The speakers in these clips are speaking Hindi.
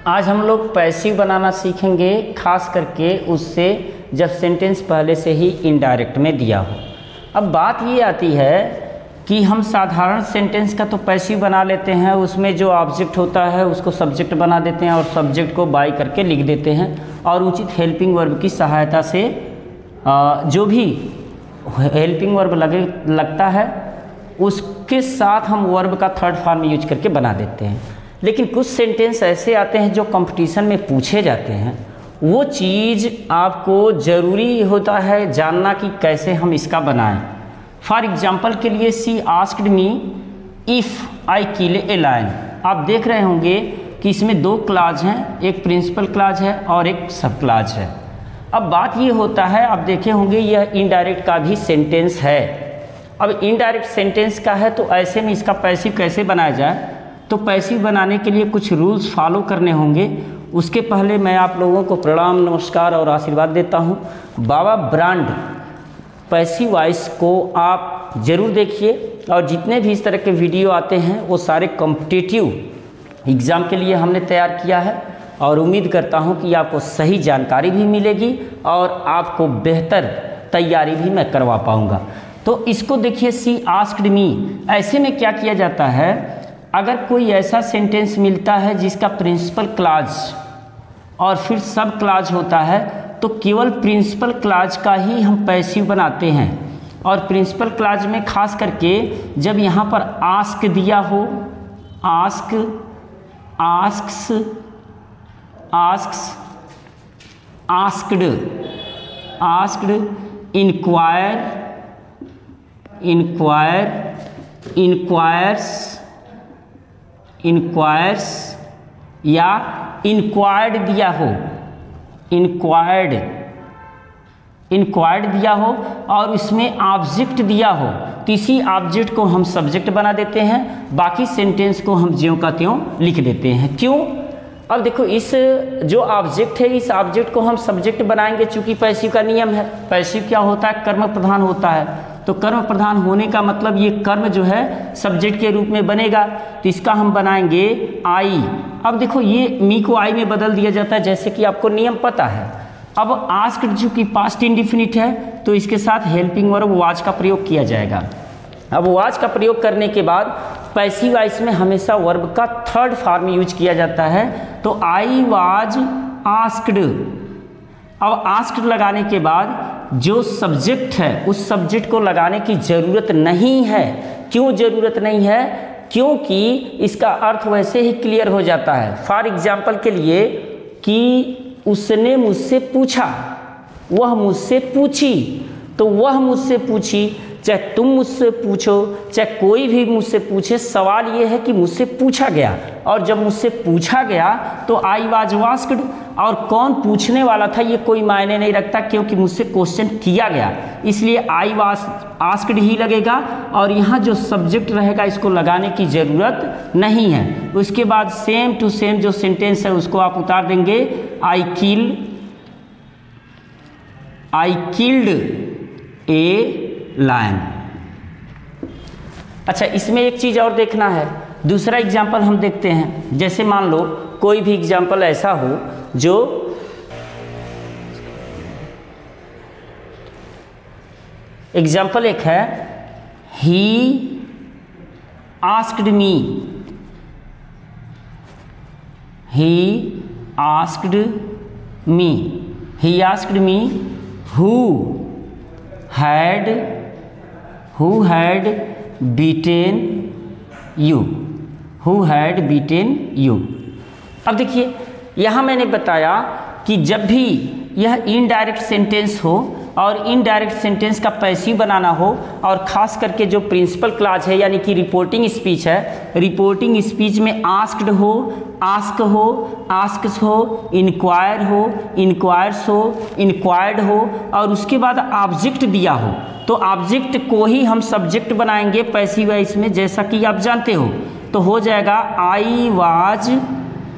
आज हम लोग पैसिव बनाना सीखेंगे, खास करके उससे जब सेंटेंस पहले से ही इनडायरेक्ट में दिया हो। अब बात ये आती है कि हम साधारण सेंटेंस का तो पैसिव बना लेते हैं, उसमें जो ऑब्जेक्ट होता है उसको सब्जेक्ट बना देते हैं और सब्जेक्ट को बाय करके लिख देते हैं और उचित हेल्पिंग वर्ब की सहायता से जो भी हेल्पिंग वर्ब लगता है उसके साथ हम वर्ब का थर्ड फॉर्म यूज करके बना देते हैं। लेकिन कुछ सेंटेंस ऐसे आते हैं जो कंपटीशन में पूछे जाते हैं, वो चीज़ आपको ज़रूरी होता है जानना कि कैसे हम इसका बनाएं। फॉर एग्जाम्पल के लिए she asked me if I kill a lion. आप देख रहे होंगे कि इसमें दो क्लाज हैं, एक प्रिंसिपल क्लाज है और एक सब क्लाज है। अब बात ये होता है, आप देखे होंगे यह इनडायरेक्ट का भी सेंटेंस है। अब इनडायरेक्ट सेंटेंस का है तो ऐसे में इसका पैसिव कैसे बनाया जाए, तो पैसिव बनाने के लिए कुछ रूल्स फॉलो करने होंगे। उसके पहले मैं आप लोगों को प्रणाम, नमस्कार और आशीर्वाद देता हूँ। बाबा ब्रांड पैसिव वॉइस को आप ज़रूर देखिए और जितने भी इस तरह के वीडियो आते हैं वो सारे कॉम्पिटिटिव एग्ज़ाम के लिए हमने तैयार किया है और उम्मीद करता हूँ कि आपको सही जानकारी भी मिलेगी और आपको बेहतर तैयारी भी मैं करवा पाऊँगा। तो इसको देखिए, सी आस्क्ड मी। ऐसे में क्या किया जाता है, अगर कोई ऐसा सेंटेंस मिलता है जिसका प्रिंसिपल क्लाज और फिर सब क्लाज होता है तो केवल प्रिंसिपल क्लाज का ही हम पैसिव बनाते हैं। और प्रिंसिपल क्लाज में खास करके जब यहाँ पर आस्क दिया हो, ask, asks, asks, asked, asked, inquire, inquire, inquires, inquires या इंक्वायर्ड दिया हो, इंक्वायर्ड, इंक्वायर्ड दिया हो और इसमें ऑब्जेक्ट दिया हो तो इसी ऑब्जेक्ट को हम सब्जेक्ट बना देते हैं, बाकी सेंटेंस को हम ज्यों का त्यों लिख देते हैं। क्यों? अब देखो, इस जो ऑब्जेक्ट है इस ऑब्जेक्ट को हम सब्जेक्ट बनाएंगे, चूंकि पैसिव का नियम है। पैसिव क्या होता है, कर्म प्रधान होता है, तो कर्म प्रधान होने का मतलब ये कर्म जो है सब्जेक्ट के रूप में बनेगा, तो इसका हम बनाएंगे आई। अब देखो, ये मी को आई में बदल दिया जाता है जैसे कि आपको नियम पता है। अब आस्क्ड चूंकि पास्ट इंडिफिनिट है तो इसके साथ हेल्पिंग वर्ब वाज का प्रयोग किया जाएगा। अब वाज का प्रयोग करने के बाद पैसिव वॉइस में हमेशा वर्ब का थर्ड फॉर्म यूज किया जाता है, तो आई वाज आस्क्ड। अब आस्क्ड लगाने के बाद जो सब्जेक्ट है उस सब्जेक्ट को लगाने की ज़रूरत नहीं है। क्यों ज़रूरत नहीं है? क्योंकि इसका अर्थ वैसे ही क्लियर हो जाता है। फॉर एग्जाम्पल के लिए कि उसने मुझसे पूछा, वह मुझसे पूछी, तो वह मुझसे पूछी, चाहे तुम मुझसे पूछो, चाहे कोई भी मुझसे पूछे, सवाल ये है कि मुझसे पूछा गया। और जब मुझसे पूछा गया तो आई वाज आस्क्ड, और कौन पूछने वाला था ये कोई मायने नहीं रखता क्योंकि मुझसे क्वेश्चन किया गया, इसलिए आई वाज आस्क्ड ही लगेगा और यहाँ जो सब्जेक्ट रहेगा इसको लगाने की ज़रूरत नहीं है। उसके बाद सेम टू सेम जो सेंटेंस है उसको आप उतार देंगे, आई किल्ड ए लायन। अच्छा, इसमें एक चीज़ और देखना है। दूसरा एग्जाम्पल हम देखते हैं। जैसे मान लो कोई भी एग्जाम्पल ऐसा हो जो एग्जाम्पल एक है, he asked me, he asked me, he asked me who had beaten you, who had beaten you। अब देखिए, यहाँ मैंने बताया कि जब भी यह इनडायरेक्ट सेंटेंस हो और इनडायरेक्ट सेंटेंस का पैसिव बनाना हो और ख़ास करके जो प्रिंसिपल क्लाज है यानी कि रिपोर्टिंग स्पीच है, रिपोर्टिंग स्पीच में आस्क्ड हो, आस्क हो, आस्क्स हो, इंक्वायर हो, इंक्वायर्स हो, इंक्वायर्ड हो और उसके बाद ऑब्जेक्ट दिया हो, तो ऑब्जेक्ट को ही हम सब्जेक्ट बनाएंगे पैसिव वॉइस में, जैसा कि आप जानते हो। तो हो जाएगा आई वाज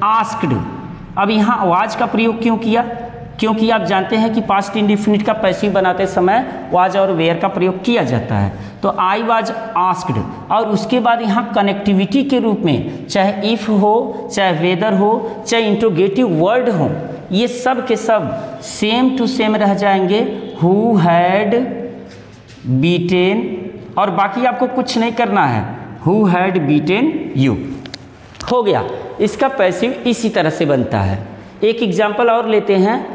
आस्क्ड। अब यहाँ वाज का प्रयोग क्यों किया? क्योंकि आप जानते हैं कि पास्ट इंडिफिनिट का पैसिव बनाते समय वाज और वेयर का प्रयोग किया जाता है। तो आई वाज आस्क्ड, और उसके बाद यहाँ कनेक्टिविटी के रूप में चाहे इफ़ हो, चाहे वेदर हो, चाहे इंट्रोगेटिव वर्ड हो, ये सब के सब सेम टू सेम रह जाएंगे। हु हैड बीटेन, और बाकी आपको कुछ नहीं करना है, हु हैड बीटेन यू, हो गया। इसका पैसिव इसी तरह से बनता है। एक एग्जाम्पल और लेते हैं।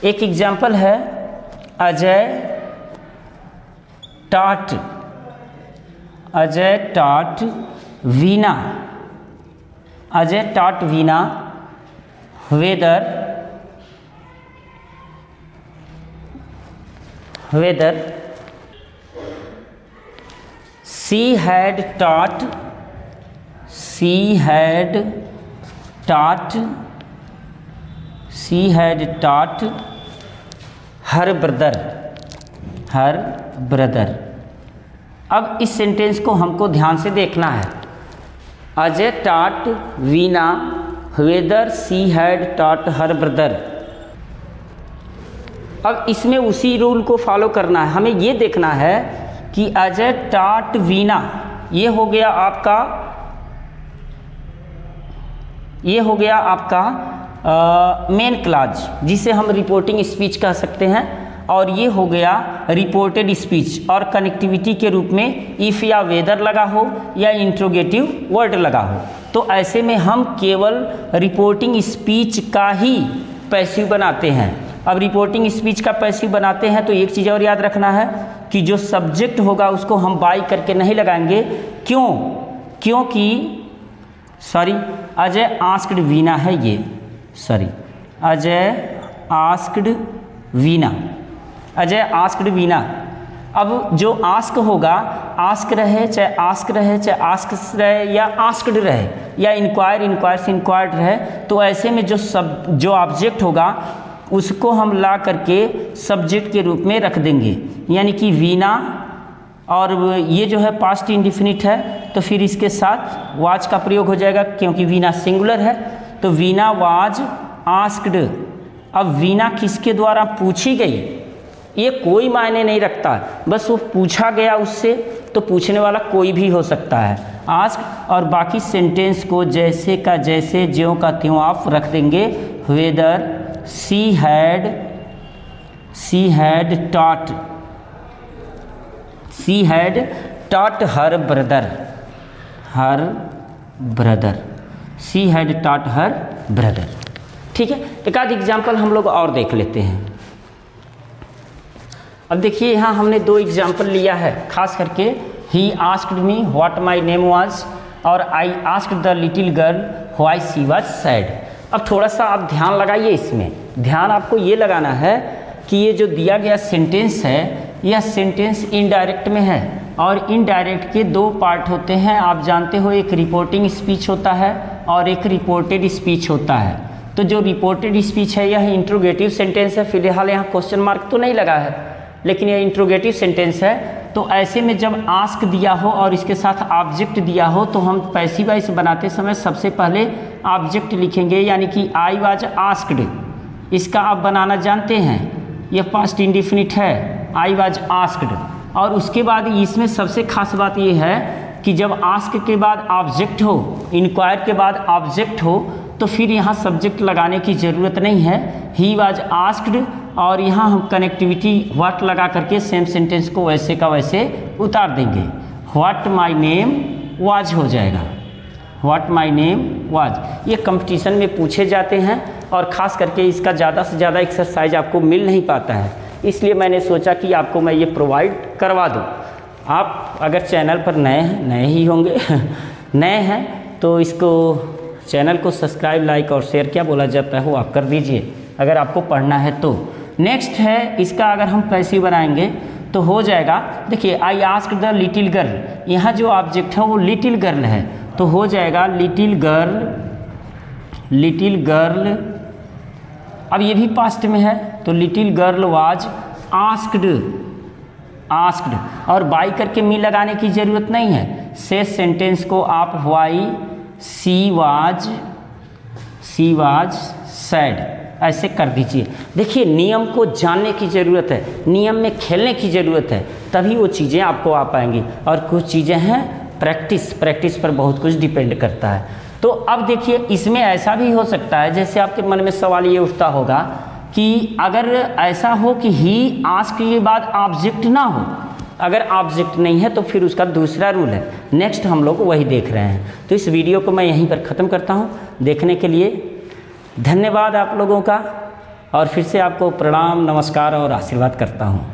एक एग्जाम्पल है अजय टाट वीणा, अजय टाट वीणा whether she had taught her brother। अब इस सेंटेंस को हमको ध्यान से देखना है। Ajay taught Veena whether she had taught her brother। अब इसमें उसी रूल को फॉलो करना है। हमें ये देखना है कि अजय टाट वीणा, ये हो गया आपका मेन क्लॉज, जिसे हम रिपोर्टिंग स्पीच कह सकते हैं, और ये हो गया रिपोर्टेड स्पीच, और कनेक्टिविटी के रूप में इफ़ या वेदर लगा हो या इंट्रोगेटिव वर्ड लगा हो। तो ऐसे में हम केवल रिपोर्टिंग स्पीच का ही पैसिव बनाते हैं। अब रिपोर्टिंग स्पीच का पैसिव बनाते हैं तो एक चीज़ और याद रखना है कि जो सब्जेक्ट होगा उसको हम बाई करके नहीं लगाएंगे। क्योंकि अजय आस्क्ड वीणा है ये, अजय आस्क्ड वीणा। अब जो आस्क होगा, आस्क रहे चाहे आस्क रहे या आस्क्ड रहे या इंक्वायर से इंक्वायर्ड रहे, तो ऐसे में जो ऑब्जेक्ट होगा उसको हम ला करके सब्जेक्ट के रूप में रख देंगे, यानी कि वीणा, और ये जो है पास्ट इंडिफिनिट है, तो फिर इसके साथ वाज का प्रयोग हो जाएगा क्योंकि वीणा सिंगुलर है। तो वीणा वाज आस्क्ड। अब वीणा किसके द्वारा पूछी गई, ये कोई मायने नहीं रखता, बस वो पूछा गया उससे, तो पूछने वाला कोई भी हो सकता है आस्क, और बाकी सेंटेंस को जैसे का जैसे ज्यों का त्यों आप रख देंगे। Whether she had taught her brother, she had taught her brother। ठीक है, एक आध एग्जाम्पल हम लोग और देख लेते हैं। अब देखिए यहाँ हमने दो एग्जाम्पल लिया है, खास करके he asked me what my name was और I asked the little girl why she was sad। अब थोड़ा सा आप ध्यान लगाइए, इसमें ध्यान आपको ये लगाना है कि ये जो दिया गया सेंटेंस है, यह सेंटेंस इनडायरेक्ट में है, और इनडायरेक्ट के दो पार्ट होते हैं, आप जानते हो, एक रिपोर्टिंग स्पीच होता है और एक रिपोर्टेड स्पीच होता है। तो जो रिपोर्टेड स्पीच है यह इंट्रोगेटिव सेंटेंस है, फिलहाल यहाँ क्वेश्चन मार्क तो नहीं लगा है, लेकिन यह इंट्रोगेटिव सेंटेंस है। तो ऐसे में जब आस्क दिया हो और इसके साथ ऑब्जेक्ट दिया हो, तो हम पैसिव वॉइस बनाते समय सबसे पहले ऑब्जेक्ट लिखेंगे, यानी कि आई वाज आस्क्ड। इसका आप बनाना जानते हैं, यह पास्ट इंडिफिनिट है, आई वाज आस्क्ड। और उसके बाद इसमें सबसे खास बात यह है कि जब आस्क के बाद ऑब्जेक्ट हो, इंक्वायर के बाद ऑब्जेक्ट हो, तो फिर यहाँ सब्जेक्ट लगाने की ज़रूरत नहीं है। ही वाज आस्क्ड, और यहाँ हम कनेक्टिविटी व्हाट लगा करके सेम सेंटेंस को वैसे का वैसे उतार देंगे। व्हाट माई नेम वाज हो जाएगा, व्हाट माई नेम वाज। ये कंपटीशन में पूछे जाते हैं, और ख़ास करके इसका ज़्यादा से ज़्यादा एक्सरसाइज आपको मिल नहीं पाता है, इसलिए मैंने सोचा कि आपको मैं ये प्रोवाइड करवा दूँ। आप अगर चैनल पर नए ही होंगे नए हैं तो इसको चैनल को सब्सक्राइब, लाइक और शेयर क्या बोला जाता है वो आप कर दीजिए, अगर आपको पढ़ना है तो। नेक्स्ट है, इसका अगर हम पैसिव बनाएंगे तो हो जाएगा, देखिए I asked the little girl, यहाँ जो ऑब्जेक्ट है वो लिटिल गर्ल है, तो हो जाएगा लिटिल गर्ल। अब ये भी पास्ट में है, तो लिटिल गर्ल वाज आस्क्ड, और बाई करके मी लगाने की ज़रूरत नहीं है। शेष सेंटेंस को आप वाई सी वाज सैड ऐसे कर दीजिए। देखिए नियम को जानने की ज़रूरत है, नियम में खेलने की ज़रूरत है, तभी वो चीज़ें आपको आ पाएंगी। और कुछ चीज़ें हैं प्रैक्टिस पर बहुत कुछ डिपेंड करता है। तो अब देखिए इसमें ऐसा भी हो सकता है, जैसे आपके मन में सवाल ये उठता होगा कि अगर ऐसा हो कि ही आस्क के बाद ऑब्जेक्ट ना हो, अगर ऑब्जेक्ट नहीं है तो फिर उसका दूसरा रूल है। नेक्स्ट हम लोग वही देख रहे हैं। तो इस वीडियो को मैं यहीं पर ख़त्म करता हूँ। देखने के लिए धन्यवाद आप लोगों का, और फिर से आपको प्रणाम, नमस्कार और आशीर्वाद करता हूँ।